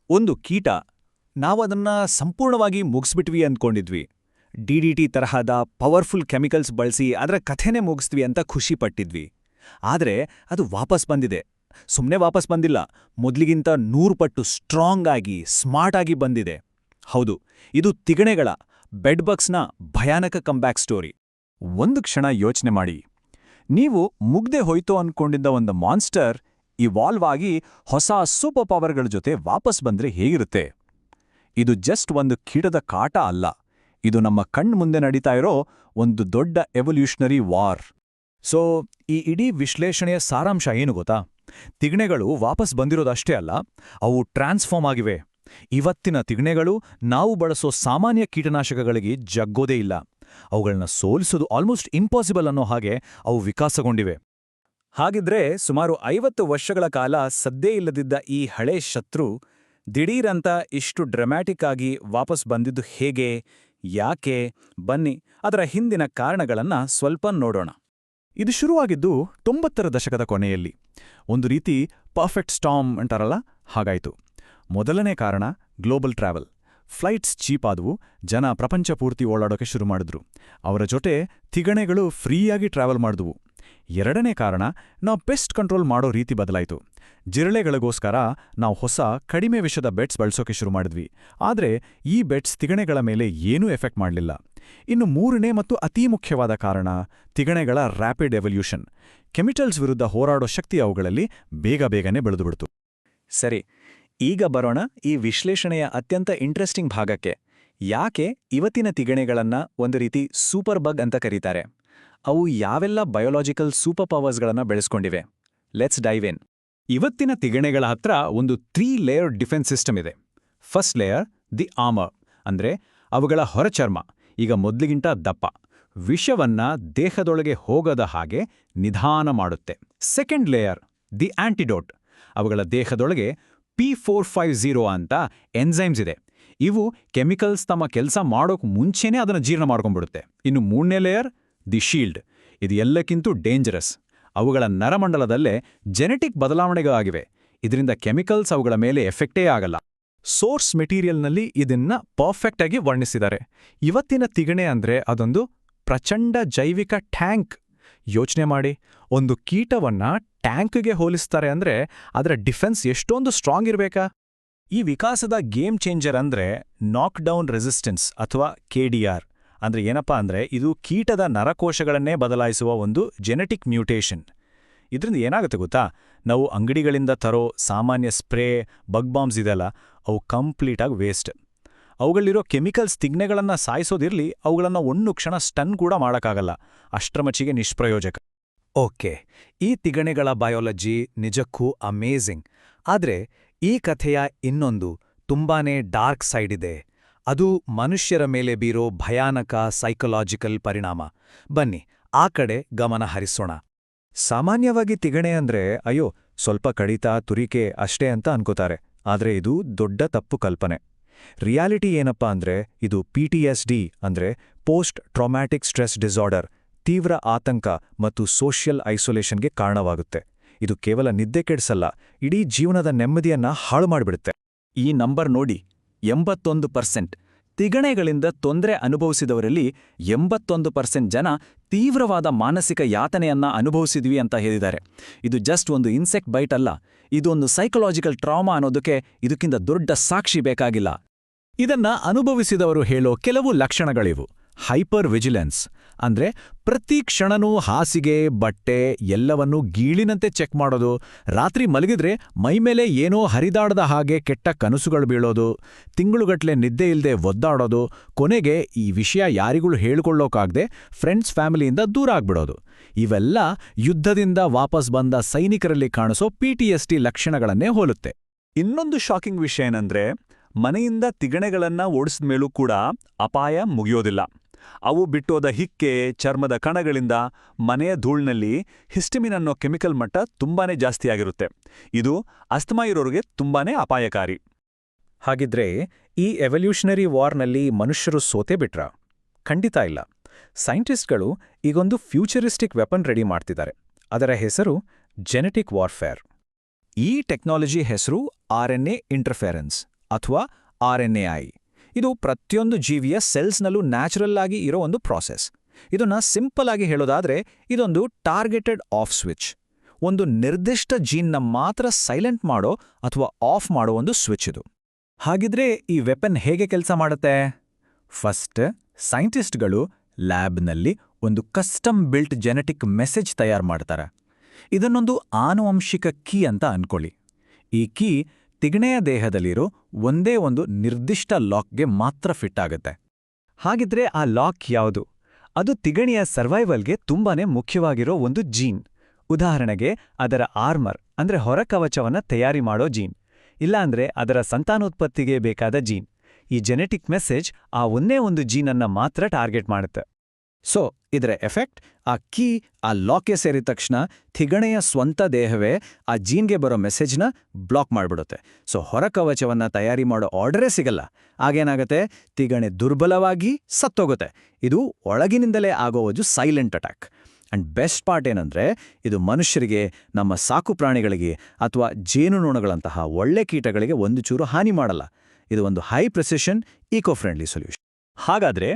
ಒಂದು ಕೀಟ ನಾವದನ್ನ ಸಂಪೂರ್ಣವಾಗಿ ಮುಗಿಸ್ಬಿಟ್ವಿ ಅಂದ್ಕೊಂಡಿದ್ವಿ. ಡಿಡಿಟಿ ತರಹದ ಪವರ್ಫುಲ್ ಕೆಮಿಕಲ್ಸ್ ಬಳಸಿ ಅದರ ಕಥೆನೇ ಮುಗಿಸ್ತೀವಿ ಅಂತ ಖುಷಿ ಪಟ್ಟಿದ್ವಿ. ಆದರೆ ಅದು ವಾಪಸ್ ಬಂದಿದೆ. ಸುಮ್ಮನೆ ವಾಪಸ್ ಬಂದಿಲ್ಲ, ಮೊದಲಿಗಿಂತ 100 ಪಟ್ಟು ಸ್ಟ್ರಾಂಗ್ ಆಗಿ ಸ್ಮಾರ್ಟ್ ಆಗಿ ಬಂದಿದೆ. ಹೌದು, ಇದು ತಿಗಣೆಗಳ ಬೆಡ್ಬಗ್ಸ್ನ ಭಯಾನಕ ಕಂಬ್ಯಾಕ್ ಸ್ಟೋರಿ. ಒಂದು ಕ್ಷಣ ಯೋಚನೆ ಮಾಡಿ. ನೀವು ಮುಗ್ದೆ ಹೋಯ್ತು ಅನ್ಕೊಂಡಿದ್ದ ಒಂದು ಮಾನ್ಸ್ಟರ್ ಇವಾಲ್ವ್ ಆಗಿ ಹೊಸ ಸೂಪರ್ ಪವರ್ಗಳ ಜೊತೆ ವಾಪಸ್ ಬಂದ್ರೆ ಹೇಗಿರುತ್ತೆ? ಇದು ಜಸ್ಟ್ ಒಂದು ಕೀಟದ ಕಾಟ ಅಲ್ಲ, ಇದು ನಮ್ಮ ಕಣ್ಮುಂದೆ ನಡೀತಾ ಇರೋ ಒಂದು ದೊಡ್ಡ ಎವಲ್ಯೂಷನರಿ ವಾರ್. ಸೊ ಈ ಇಡೀ ವಿಶ್ಲೇಷಣೆಯ ಸಾರಾಂಶ ಏನು ಗೊತ್ತಾ? ತಿಗಣೆಗಳು ವಾಪಸ್ ಬಂದಿರೋದಷ್ಟೇ ಅಲ್ಲ, ಅವು ಟ್ರಾನ್ಸ್ಫಾರ್ಮ್ ಆಗಿವೆ. ಇವತ್ತಿನ ತಿಗಣೆಗಳು ನಾವು ಬಳಸೋ ಸಾಮಾನ್ಯ ಕೀಟನಾಶಕಗಳಿಗೆ ಜಗ್ಗೋದೇ ಇಲ್ಲ. ಅವುಗಳನ್ನ ಸೋಲಿಸೋದು ಆಲ್ಮೋಸ್ಟ್ ಇಂಪಾಸಿಬಲ್ ಅನ್ನೋ ಹಾಗೆ ಅವು ವಿಕಾಸಗೊಂಡಿವೆ. ಹಾಗಿದ್ರೆ ಸುಮಾರು 50 ವರ್ಷಗಳ ಕಾಲ ಸದ್ದೇ ಇಲ್ಲದಿದ್ದ ಈ ಹಳೆ ಶತ್ರು ದಿಢೀರಂತ ಇಷ್ಟು ಡ್ರಾಮ್ಯಾಟಿಕ್ ಆಗಿ ವಾಪಸ್ ಬಂದಿದ್ದು ಹೇಗೆ, ಯಾಕೆ? ಬನ್ನಿ ಅದರ ಹಿಂದಿನ ಕಾರಣಗಳನ್ನ ಸ್ವಲ್ಪ ನೋಡೋಣ. ಇದು ಶುರುವಾಗಿದ್ದು 90ರ ದಶಕದ ಕೊನೆಯಲ್ಲಿ. ಒಂದು ರೀತಿ ಪರ್ಫೆಕ್ಟ್ ಸ್ಟಾರ್ಮ್ ಅಂತಾರಲ್ಲ, ಹಾಗಾಯ್ತು. ಮೊದಲನೇ ಕಾರಣ ಗ್ಲೋಬಲ್ ಟ್ರಾವೆಲ್. ಫ್ಲೈಟ್ಸ್ ಚೀಪ್ ಆದವು, ಜನ ಪ್ರಪಂಚ ಪೂರ್ತಿ ಓಡಾಡೋಕೆ ಶುರು ಮಾಡಿದ್ರು. ಅವರ ಜೊತೆ ತಿಗಣೆಗಳು ಫ್ರೀಯಾಗಿ ಟ್ರಾವೆಲ್ ಮಾಡಿದ್ವು. ಎರಡನೇ ಕಾರಣ, ನಾವು ಪೆಸ್ಟ್ ಕಂಟ್ರೋಲ್ ಮಾಡೋ ರೀತಿ ಬದಲಾಯಿತು. ಜಿರಳೆಗಳಿಗೋಸ್ಕರ ನಾವು ಹೊಸ ಕಡಿಮೆ ವಿಷದ ಬೆಟ್ಸ್ ಬಳಸೋಕೆ ಶುರು ಮಾಡಿದ್ವಿ. ಆದರೆ ಈ ಬೆಟ್ಸ್ ತಿಗಣೆಗಳ ಮೇಲೆ ಏನೂ ಎಫೆಕ್ಟ್ ಮಾಡಲಿಲ್ಲ. ಇನ್ನು ಮೂರನೇ ಮತ್ತು ಅತೀ ಮುಖ್ಯವಾದ ಕಾರಣ, ತಿಗಣೆಗಳ ರ್ಯಾಪಿಡ್ ಎವಲ್ಯೂಷನ್. ಕೆಮಿಕಲ್ಸ್ ವಿರುದ್ಧ ಹೋರಾಡೋ ಶಕ್ತಿ ಅವುಗಳಲ್ಲಿ ಬೇಗನೆ ಬೆಳೆದುಬಿಡ್ತು. ಸರಿ, ಈಗ ಬರೋಣ ಈ ವಿಶ್ಲೇಷಣೆಯ ಅತ್ಯಂತ ಇಂಟ್ರೆಸ್ಟಿಂಗ್ ಭಾಗಕ್ಕೆ. ಯಾಕೆ ಇವತ್ತಿನ ತಿಗಣೆಗಳನ್ನ ಒಂದು ರೀತಿ ಸೂಪರ್ ಬಗ್ ಅಂತ ಕರೀತಾರೆ? ಅವು ಯಾವೆಲ್ಲ ಬಯೋಲಾಜಿಕಲ್ ಸೂಪರ್ ಪವರ್ಸ್ಗಳನ್ನ ಬೆಳೆಸ್ಕೊಂಡಿವೆ? ಲೆಟ್ಸ್ ಡೈವ್ ಇನ್. ಇವತ್ತಿನ ತಿಗಣೆಗಳ ಹತ್ರ ಒಂದು 3 ಲೇಯರ್ ಡಿಫೆನ್ಸ್ ಸಿಸ್ಟಮ್ ಇದೆ. ಫಸ್ಟ್ ಲೇಯರ್ ದಿ ಆರ್ಮರ್, ಅಂದ್ರೆ ಅವುಗಳ ಹೊರಚರ್ಮ ಈಗ ಮೊದಲಿಗಿಂತ ದಪ್ಪ, ವಿಷವನ್ನ ದೇಹದೊಳಗೆ ಹೋಗದ ಹಾಗೆ ನಿಧಾನ ಮಾಡುತ್ತೆ. ಸೆಕೆಂಡ್ ಲೇಯರ್ ದಿ ಆಂಟಿಡೋಟ್, ಅವುಗಳ ದೇಹದೊಳಗೆ P450 ಅಂತ ಎನ್ಸೈಮ್ಸ್ ಇದೆ. ಇವು ಕೆಮಿಕಲ್ಸ್ ತಮ್ಮ ಕೆಲಸ ಮಾಡೋಕ್ ಮುಂಚೆನೇ ಅದನ್ನು ಜೀರ್ಣ ಮಾಡ್ಕೊಂಡ್ಬಿಡುತ್ತೆ. ಇನ್ನು ಮೂರನೇ ಲೇಯರ್ ದಿ ಶೀಲ್ಡ್, ಇದು ಎಲ್ಲಕ್ಕಿಂತೂ ಡೇಂಜರಸ್. ಅವುಗಳ ನರಮಂಡಲದಲ್ಲೇ ಜೆನೆಟಿಕ್ ಬದಲಾವಣೆಗಳಾಗಿವೆ. ಇದರಿಂದ ಕೆಮಿಕಲ್ಸ್ ಅವುಗಳ ಮೇಲೆ ಎಫೆಕ್ಟೇ ಆಗಲ್ಲ. ಸೋರ್ಸ್ ಮೆಟೀರಿಯಲ್ನಲ್ಲಿ ಇದನ್ನ ಪರ್ಫೆಕ್ಟ್ ಆಗಿ ವರ್ಣಿಸಿದ್ದಾರೆ. ಇವತ್ತಿನ ತಿಗಣೆ ಅಂದ್ರೆ ಅದೊಂದು ಪ್ರಚಂಡ ಜೈವಿಕ ಟ್ಯಾಂಕ್. ಯೋಚನೆ ಮಾಡಿ, ಒಂದು ಕೀಟವನ್ನ ಟ್ಯಾಂಕ್ಗೆ ಹೋಲಿಸ್ತಾರೆ ಅಂದ್ರೆ ಅದರ ಡಿಫೆನ್ಸ್ ಎಷ್ಟೊಂದು ಸ್ಟ್ರಾಂಗ್ ಇರಬೇಕಾ? ಈ ವಿಕಾಸದ ಗೇಮ್ ಚೇಂಜರ್ ಅಂದ್ರೆ ನಾಕ್ ಡೌನ್ ರೆಸಿಸ್ಟೆನ್ಸ್ ಅಥವಾ KDR. ಅಂದ್ರೆ ಏನಪ್ಪಾ ಅಂದ್ರೆ ಇದು ಕೀಟದ ನರಕೋಶಗಳನ್ನೇ ಬದಲಾಯಿಸುವ ಒಂದು ಜೆನೆಟಿಕ್ ಮ್ಯೂಟೇಷನ್. ಇದರಿಂದ ಏನಾಗುತ್ತೆ ಗೊತ್ತಾ? ನಾವು ಅಂಗಡಿಗಳಿಂದ ತರೋ ಸಾಮಾನ್ಯ ಸ್ಪ್ರೇ, ಬಗ್ ಬಾಂಬ್ಸ್ ಇದೆಲ್ಲ, ಅವು ಕಂಪ್ಲೀಟಾಗಿ ವೇಸ್ಟ್. ಅವುಗಳಿರೋ ಕೆಮಿಕಲ್ಸ್ ತಿಗಣೆಗಳನ್ನ ಸಾಯಿಸೋದಿರ್ಲಿ, ಅವುಗಳನ್ನ ಒಂದು ಕ್ಷಣ ಸ್ಟನ್ ಕೂಡ ಮಾಡೋಕ್ಕಾಗಲ್ಲ. ಅಷ್ಟ್ರಮಚ್ಚಿಗೆ ನಿಷ್ಪ್ರಯೋಜಕ. ಓಕೆ, ಈ ತಿಗಣೆಗಳ ಬಯಾಲಜಿ ನಿಜಕ್ಕೂ ಅಮೇಝಿಂಗ್. ಆದ್ರೆ ಈ ಕಥೆಯ ಇನ್ನೊಂದು ತುಂಬಾನೇ ಡಾರ್ಕ್ ಸೈಡ್ ಇದೆ. ಅದು ಮನುಷ್ಯರ ಮೇಲೆ ಬೀರೋ ಭಯಾನಕ ಸೈಕಲಾಜಿಕಲ್ ಪರಿಣಾಮ. ಬನ್ನಿ ಆ ಕಡೆ ಗಮನ ಹರಿಸೋಣ. ಸಾಮಾನ್ಯವಾಗಿ ತಿಗಣೆ ಅಂದ್ರೆ ಅಯ್ಯೋ ಸ್ವಲ್ಪ ಕಡಿತ, ತುರಿಕೆ ಅಷ್ಟೇ ಅಂತ ಅನ್ಕೋತಾರೆ. ಆದ್ರೆ ಇದು ದೊಡ್ಡ ತಪ್ಪು ಕಲ್ಪನೆ. ರಿಯಾಲಿಟಿ ಏನಪ್ಪಾ ಅಂದ್ರೆ ಇದು PTSD ಅಂದ್ರೆ ಪೋಸ್ಟ್ ಟ್ರಾಮ್ಯಾಟಿಕ್ ಸ್ಟ್ರೆಸ್ ಡಿಸಾರ್ಡರ್, ತೀವ್ರ ಆತಂಕ ಮತ್ತು ಸೋಷಿಯಲ್ ಐಸೋಲೇಷನ್ಗೆ ಕಾರಣವಾಗುತ್ತೆ. ಇದು ಕೇವಲ ನಿದ್ದೆ ಕೆಡಿಸಲ್ಲ, ಇಡೀ ಜೀವನದ ನೆಮ್ಮದಿಯನ್ನ ಹಾಳು ಮಾಡಿಬಿಡುತ್ತೆ. ಈ ನಂಬರ್ ನೋಡಿ, 81%. ತಿಗಣೆಗಳಿಂದ ತೊಂದರೆ ಅನುಭವಿಸಿದವರಲ್ಲಿ 81% ಜನ ತೀವ್ರವಾದ ಮಾನಸಿಕ ಯಾತನೆಯನ್ನ ಅನುಭವಿಸಿದ್ವಿ ಅಂತ ಹೇಳಿದ್ದಾರೆ. ಇದು ಜಸ್ಟ್ ಒಂದು ಇನ್ಸೆಕ್ಟ್ ಬೈಟ್ ಅಲ್ಲ, ಇದೊಂದು ಸೈಕಲಾಜಿಕಲ್ ಟ್ರಾಮಾ ಅನ್ನೋದಕ್ಕೆ ಇದಕ್ಕಿಂತ ದೊಡ್ಡ ಸಾಕ್ಷಿ ಬೇಕಾಗಿಲ್ಲ. ಇದನ್ನ ಅನುಭವಿಸಿದವರು ಹೇಳೋ ಕೆಲವು ಲಕ್ಷಣಗಳಿವು. ಹೈಪರ್ ವಿಜಿಲೆನ್ಸ್ ಅಂದ್ರೆ ಪ್ರತಿ ಕ್ಷಣನೂ ಹಾಸಿಗೆ, ಬಟ್ಟೆ ಎಲ್ಲವನ್ನೂ ಗೀಳಿನಂತೆ ಚೆಕ್ ಮಾಡೋದು. ರಾತ್ರಿ ಮಲಗಿದ್ರೆ ಮೈಮೇಲೆ ಏನೋ ಹರಿದಾಡದ ಹಾಗೆ ಕೆಟ್ಟ ಕನಸುಗಳು ಬೀಳೋದು. ತಿಂಗಳುಗಟ್ಲೆ ನಿದ್ದೆ ಇಲ್ಲದೆ ಒದ್ದಾಡೋದು. ಕೊನೆಗೆ ಈ ವಿಷಯ ಯಾರಿಗೂ ಹೇಳ್ಕೊಳ್ಳೋಕಾಗ್ದೆ ಫ್ರೆಂಡ್ಸ್, ಫ್ಯಾಮಿಲಿಯಿಂದ ದೂರ ಆಗ್ಬಿಡೋದು. ಇವೆಲ್ಲ ಯುದ್ಧದಿಂದ ವಾಪಸ್ ಬಂದ ಸೈನಿಕರಲ್ಲಿ ಕಾಣಿಸೋ PTSD ಲಕ್ಷಣಗಳನ್ನೇ ಹೋಲುತ್ತೆ. ಇನ್ನೊಂದು ಶಾಕಿಂಗ್ ವಿಷಯ ಏನಂದ್ರೆ, ಮನೆಯಿಂದ ತಿಗಣೆಗಳನ್ನ ಓಡಿಸಿದ್ಮೇಲೂ ಕೂಡ ಅಪಾಯ ಮುಗಿಯೋದಿಲ್ಲ. ಅವು ಬಿಟ್ಟೋದ ಹಿಕ್ಕೆ, ಚರ್ಮದ ಕಣಗಳಿಂದ ಮನೆಯ ಧೂಳಿನಲ್ಲಿ ಹಿಸ್ಟಮಿನ್ ಅನ್ನೋ ಕೆಮಿಕಲ್ ಮಟ್ಟ ತುಂಬಾನೇ ಜಾಸ್ತಿಯಾಗಿರುತ್ತೆ. ಇದು ಅಸ್ತಮಾ ಇರೋರಿಗೆ ತುಂಬಾನೇ ಅಪಾಯಕಾರಿ. ಹಾಗಿದ್ರೆ ಈ ಎವಲ್ಯೂಷನರಿ ವಾರ್ನಲ್ಲಿ ಮನುಷ್ಯರು ಸೋತೆ ಬಿಟ್ರಾ? ಖಂಡಿತ ಇಲ್ಲ. ಸೈಂಟಿಸ್ಟ್ಗಳು ಈಗೊಂದು ಫ್ಯೂಚರಿಸ್ಟಿಕ್ ವೆಪನ್ ರೆಡಿ ಮಾಡ್ತಿದ್ದಾರೆ. ಅದರ ಹೆಸರು ಜೆನೆಟಿಕ್ ವಾರ್ಫೇರ್. ಈ ಟೆಕ್ನಾಲಜಿ ಹೆಸರು RNA ಇಂಟರ್ಫೆರೆನ್ಸ್ ಅಥವಾ RNAi. ಇದು ಪ್ರತಿಯೊಂದು ಜೀವಿಯ ಸೆಲ್ಸ್ನಲ್ಲೂ ನ್ಯಾಚುರಲ್ ಆಗಿ ಇರೋ ಒಂದು ಪ್ರಾಸೆಸ್. ಇದನ್ನ ಸಿಂಪಲ್ ಆಗಿ ಹೇಳೋದಾದ್ರೆ ಇದೊಂದು ಟಾರ್ಗೆಟೆಡ್ ಆಫ್ ಸ್ವಿಚ್. ಒಂದು ನಿರ್ದಿಷ್ಟ ಜೀನ್ನ ಮಾತ್ರ ಸೈಲೆಂಟ್ ಮಾಡೋ ಅಥವಾ ಆಫ್ ಮಾಡೋ ಒಂದು ಸ್ವಿಚ್ ಇದು. ಹಾಗಿದ್ರೆ ಈ ವೆಪನ್ ಹೇಗೆ ಕೆಲಸ ಮಾಡುತ್ತೆ? ಫಸ್ಟ್, ಸೈಂಟಿಸ್ಟ್ಗಳು ಲ್ಯಾಬ್ನಲ್ಲಿ ಒಂದು ಕಸ್ಟಮ್ ಬಿಲ್ಟ್ ಜೆನೆಟಿಕ್ ಮೆಸೇಜ್ ತಯಾರು ಮಾಡ್ತಾರೆ. ಇದನ್ನೊಂದು ಆನುವಂಶಿಕ ಕೀ ಅಂತ ಅನ್ಕೊಳ್ಳಿ. ಈ ಕೀ ತಿಗಣೆಯ ದೇಹದಲ್ಲಿರೋ ಒಂದೇ ಒಂದು ನಿರ್ದಿಷ್ಟ ಲಾಕ್ಗೆ ಮಾತ್ರ ಫಿಟ್ ಆಗುತ್ತೆ. ಹಾಗಿದ್ರೆ ಆ ಲಾಕ್ ಯಾವುದು? ಅದು ತಿಗಣೆಯ ಸರ್ವೈವಲ್ಗೆ ತುಂಬಾನೇ ಮುಖ್ಯವಾಗಿರೋ ಒಂದು ಜೀನ್. ಉದಾಹರಣೆಗೆ ಅದರ ಆರ್ಮರ್ ಅಂದ್ರೆ ಹೊರಕವಚವನ್ನ ತಯಾರಿ ಮಾಡೋ ಜೀನ್, ಇಲ್ಲಾಂದ್ರೆ ಅದರ ಸಂತಾನೋತ್ಪತ್ತಿಗೆ ಬೇಕಾದ ಜೀನ್. ಈ ಜೆನೆಟಿಕ್ ಮೆಸೇಜ್ ಆ ಒಂದೇ ಒಂದು ಜೀನನ್ನ ಮಾತ್ರ ಟಾರ್ಗೆಟ್ ಮಾಡುತ್ತೆ. ಸೊ ಇದರ ಎಫೆಕ್ಟ್, ಆ ಕೀ ಆ ಲಾಕ್ಗೆ ಸೇರಿದ ತಕ್ಷಣ ತಿಗಣೆಯ ಸ್ವಂತ ದೇಹವೇ ಆ ಜೀನ್ಗೆ ಬರೋ ಮೆಸೇಜ್ನ ಬ್ಲಾಕ್ ಮಾಡಿಬಿಡುತ್ತೆ. ಸೊ ಹೊರಕವಚವನ್ನ ತಯಾರಿ ಮಾಡೋ ಆರ್ಡರೇ ಸಿಗಲ್ಲ. ಆಗೇನಾಗುತ್ತೆ? ತಿಗಣೆ ದುರ್ಬಲವಾಗಿ ಸತ್ತೋಗುತ್ತೆ. ಇದು ಒಳಗಿನಿಂದಲೇ ಆಗೋ ಒಂದು silent attack. And best part ಏನಂದ್ರೆ, ಇದು ಮನುಷ್ಯರಿಗೆ, ನಮ್ಮ ಸಾಕು ಪ್ರಾಣಿಗಳಿಗೆ ಅಥವಾ ಜೇನುನೊಣಗಳಂತಹ ಒಳ್ಳೆ ಕೀಟಗಳಿಗೆ ಒಂದು ಚೂರು ಹಾನಿ ಮಾಡಲ್ಲ. ಇದು ಒಂದು high precision, eco friendly solution. ಹಾಗಾದ್ರೆ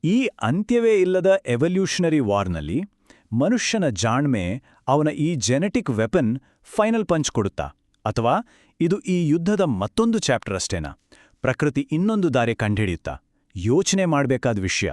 ಈ ಅಂತ್ಯವೇ ಇಲ್ಲದ ಎವಲ್ಯೂಷನರಿ ವಾರ್ನಲ್ಲಿ ಮನುಷ್ಯನ ಜಾಣ್ಮೆ, ಅವನ ಈ ಜೆನೆಟಿಕ್ ವೆಪನ್ ಫೈನಲ್ ಪಂಚ್ ಕೊಡುತ್ತಾ? ಅಥವಾ ಇದು ಈ ಯುದ್ಧದ ಮತ್ತೊಂದು ಚಾಪ್ಟರ್ ಅಷ್ಟೇನಾ? ಪ್ರಕೃತಿ ಇನ್ನೊಂದು ದಾರಿ ಕಂಡುಹಿಡಿಯುತ್ತಾ? ಯೋಚನೆ ಮಾಡಬೇಕಾದ ವಿಷಯ.